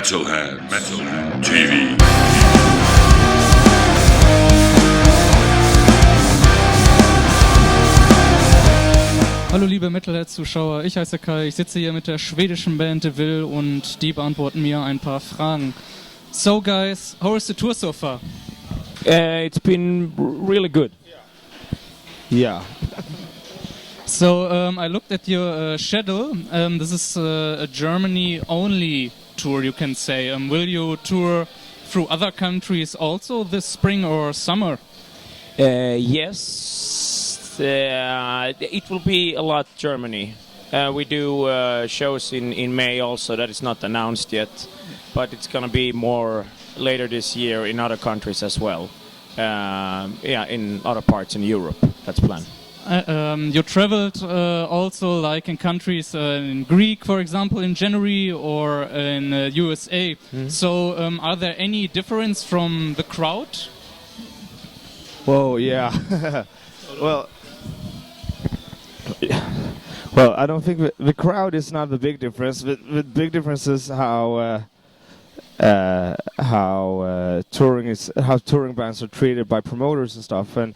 Metalhead TV. Hallo liebe Metalhead-Zuschauer, ich heiße Kai, ich sitze hier mit der schwedischen Band Deville und die beantworten mir ein paar Fragen. So guys, how is the tour so far? It's been really good. Yeah. So I looked at your schedule. This is a Germany-only tour, you can say. Will you tour through other countries also this spring or summer? Yes. It will be a lot Germany. We do shows in May also that is not announced yet, but it's gonna be more later this year in other countries as well. In other parts in Europe. That's planned. You traveled also like in countries in Greek, for example, in January or in USA. Mm-hmm. So are there any difference from the crowd? Whoa, yeah. well, I don't think the crowd is not the big difference. The big difference is how touring bands are treated by promoters and stuff. And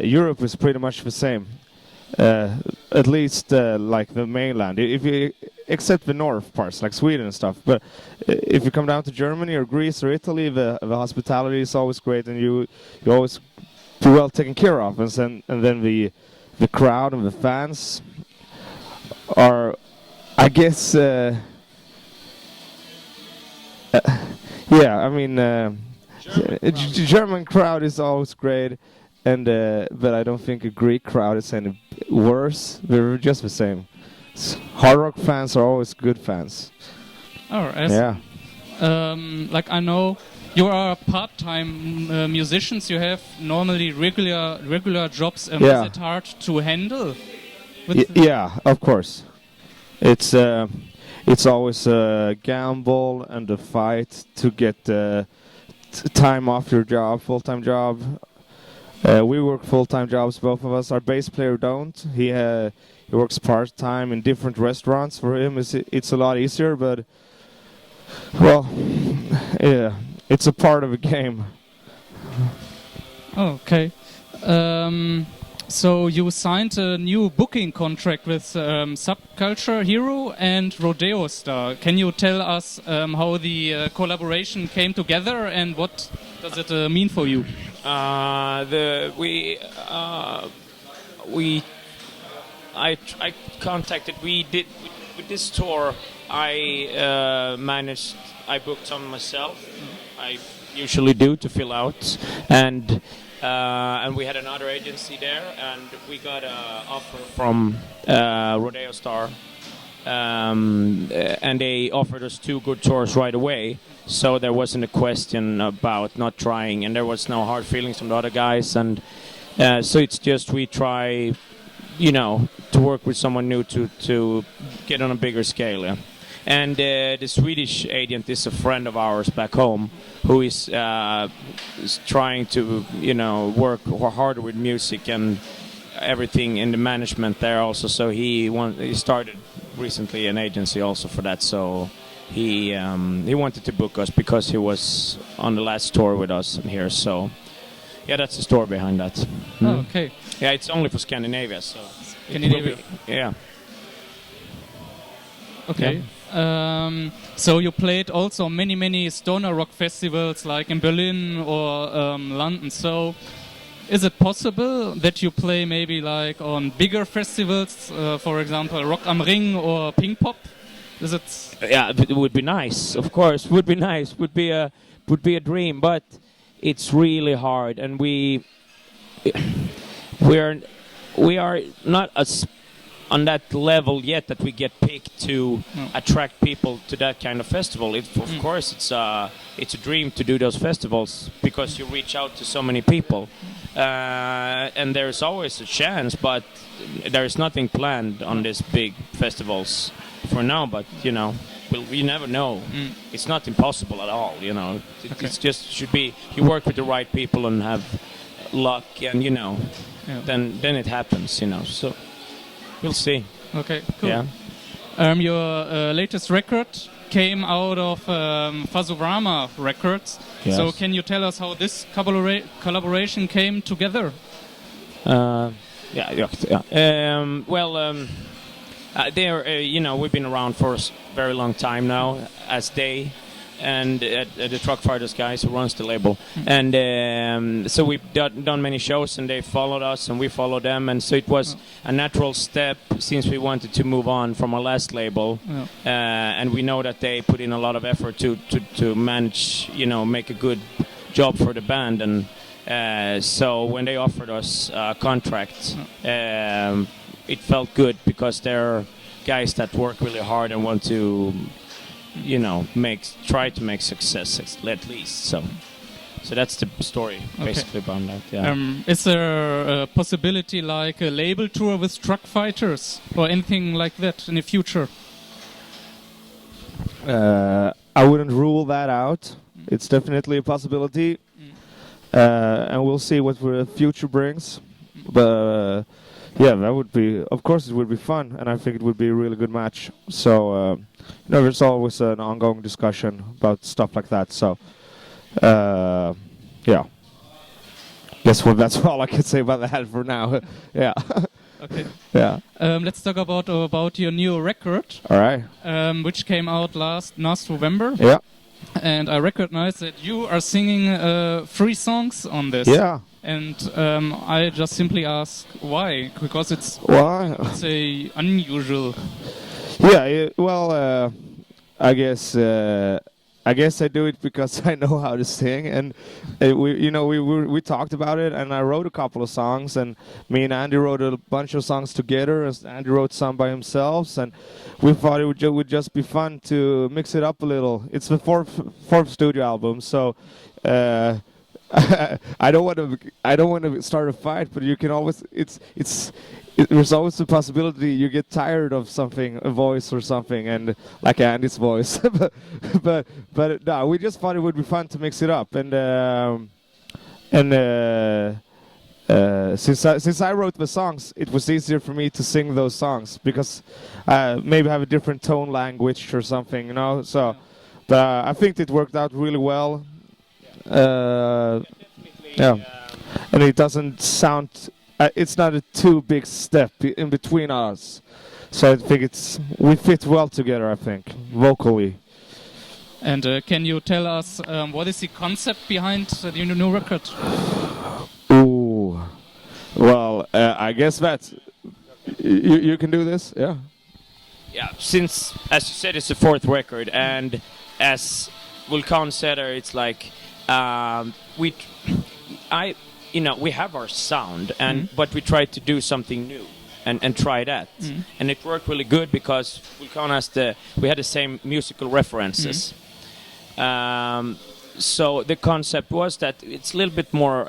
Europe is pretty much the same, at least like the mainland. If you except the north parts, like Sweden and stuff. But if you come down to Germany or Greece or Italy, the hospitality is always great, and you always be well taken care of. And then the crowd and the fans are, I guess, the German crowd is always great, and but I don't think a Greek crowd is any worse. They're just the same. Hard rock fans are always good fans. Oh, yeah. Like I know you are part-time musicians. You have normally regular jobs. Is it hard to handle? Yeah, of course. It's always a gamble and a fight to get time off your job, full-time job. We work full-time jobs, both of us. Our bass player don't. He works part-time in different restaurants. For him, it's a lot easier, but well, yeah, it's a part of a game. Okay. So you signed a new booking contract with Subculture Hero and Rodeo Star. Can you tell us how the collaboration came together and what does it mean for you? I contacted. We did with this tour. I booked some myself. I usually do to fill out and we had another agency there, and we got an offer from Rodeo Star, and they offered us 2 good tours right away, so there wasn't a question about not trying, and there was no hard feelings from the other guys, and so it's just we try, to work with someone new to get on a bigger scale. Yeah. And the Swedish agent is a friend of ours back home who is trying to, work harder with music and everything in the management there also. So he started recently an agency also for that. So he wanted to book us because he was on the last tour with us here. So yeah, that's the story behind that. Oh, okay. Yeah, it's only for Scandinavia. So Scandinavia. Yeah. Okay. Yeah. So you played also many stoner rock festivals like in Berlin or London. So is it possible that you play maybe like on bigger festivals, for example Rock am Ring or Pink Pop? Is it? Yeah, it would be nice. Of course, would be nice. Would be a dream, but it's really hard, and we are not as on that level yet that we get picked to attract people to that kind of festival. Of course, it's a dream to do those festivals because you reach out to so many people, and there's always a chance. But there's nothing planned on these big festivals for now. But you never know. It's not impossible at all. It's just should be you work with the right people and have luck, and then it happens. So. We'll see. Okay, cool. Yeah. Your latest record came out of Fazurama Records. Yes. So can you tell us how this collaboration came together? We've been around for a very long time now as they and the Truck Fighters guys who runs the label. And so we've done many shows, and they followed us and we followed them, and so it was a natural step since we wanted to move on from our last label. And we know that they put in a lot of effort to manage, make a good job for the band. And so when they offered us a contract, it felt good, because they're guys that work really hard and want to try to make success at least. So that's the story basically about that. Yeah. Is there a possibility like a label tour with Truck Fighters or anything like that in the future? I wouldn't rule that out. It's definitely a possibility, and we'll see what the future brings. But yeah, that would be, of course, it would be fun, and I think it would be a really good match. So, there's always an ongoing discussion about stuff like that. So, yeah. Guess what? That's all I can say about that for now. Yeah. Okay. Yeah. Let's talk about your new record. All right. Which came out last November. Yeah. And I recognize that you are singing 3 songs on this. Yeah. And I just simply ask why, because it's a unusual. Yeah, well, I guess I do it because I know how to sing, and we talked about it, and I wrote a couple of songs, and me and Andy wrote a bunch of songs together, and Andy wrote some by himself, and we thought it would just be fun to mix it up a little. It's the fourth studio album, so. I don't want to start a fight, but you can always. There's always the possibility you get tired of something, a voice or something, and like Andy's voice. but no, we just thought it would be fun to mix it up, and since I wrote the songs, it was easier for me to sing those songs because maybe have a different tone language or something, So, but I think it worked out really well. Yeah, and it doesn't sound. It's not a too big step in between us, so I think we fit well together. I think vocally. And can you tell us what is the concept behind the new record? Ooh, well, I guess that you can do this. Yeah. Yeah, since as you said, it's the 4th record, and as Vulkan said, it's like. We have our sound, but we tried to do something new and try that, and it worked really good because Vulkan we had the same musical references. So the concept was that it's a little bit more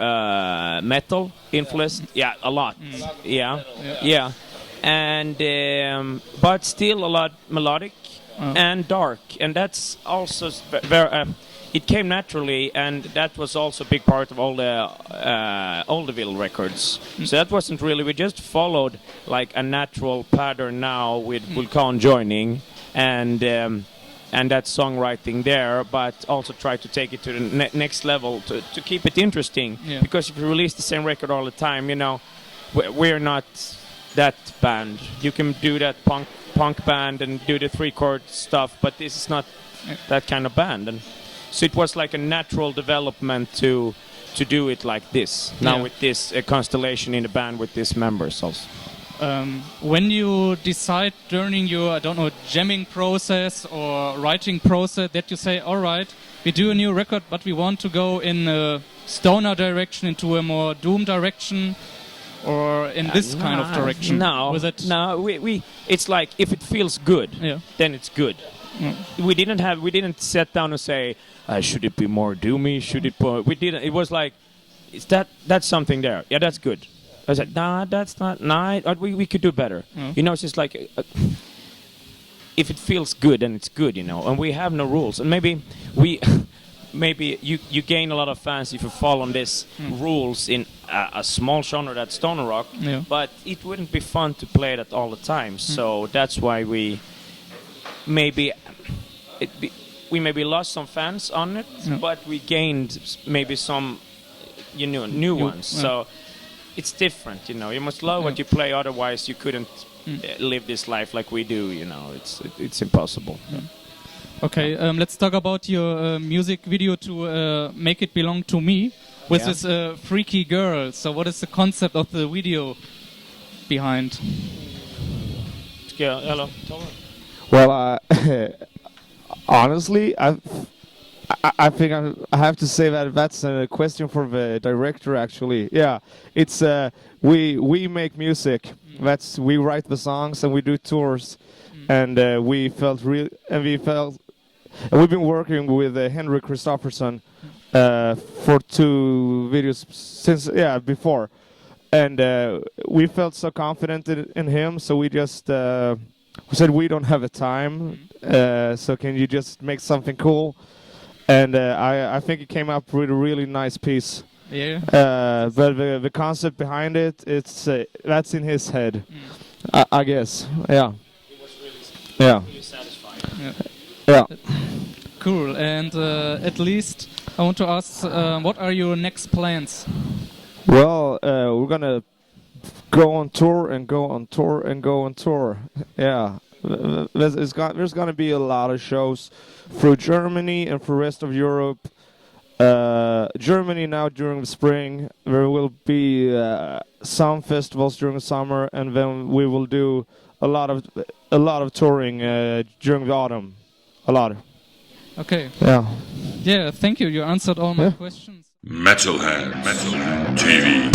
metal influenced, a lot, yeah, and but still a lot melodic and dark, and that's also very. It came naturally, and that was also a big part of all the Deville records. So that wasn't really. We just followed like a natural pattern now with Vulkan joining, and that songwriting there, but also try to take it to the next level to keep it interesting. Yeah. Because if you release the same record all the time, we're not that band. You can do that punk band and do the 3-chord stuff, but this is not that kind of band. And so it was like a natural development to do it like this. Now with this constellation in the band with these members also. When you decide during your, jamming process or writing process that you say, all right, we do a new record, but we want to go in a stoner direction, into a more doom direction, or in this kind of direction? No, we it's like if it feels good, then it's good. We didn't sit down and say, should it be more doomy? Should it? We didn't. It was like, that's something there. Yeah, that's good. I said, nah, that's not nice. We could do better. It's just like, if it feels good, then it's good, And we have no rules. And maybe you gain a lot of fans if you follow this rules in a small genre that's stoner rock. Yeah. But it wouldn't be fun to play that all the time. So that's why we maybe we maybe lost some fans on it, but we gained maybe some, new ones. So it's different, You must love what you play, otherwise you couldn't live this life like we do. It's impossible. Okay, let's talk about your music video to Make It Belong to Me with this freaky girl. So what is the concept of the video behind? Yeah, hello. Well, honestly, I think I have to say that's a question for the director. Actually, yeah, it's we make music. We write the songs and we do tours, and we've been working with Henrik Christopherson for 2 videos since before, and we felt so confident in him, so we just we said we don't have the time, so can you just make something cool? And I think it came up with a really nice piece. Yeah. But the concept behind it, it's that's in his head, I guess. Yeah. It was really satisfying. Yeah. Cool. And at least I want to ask, what are your next plans? Well, we're gonna go on tour and go on tour and go on tour. Yeah. There's gonna be a lot of shows through Germany and for rest of Europe. Germany now during the spring. There will be some festivals during the summer, and then we will do a lot of touring during the autumn. A lot. Okay. Yeah. Yeah. Thank you. You answered all my questions. Metalhead TV.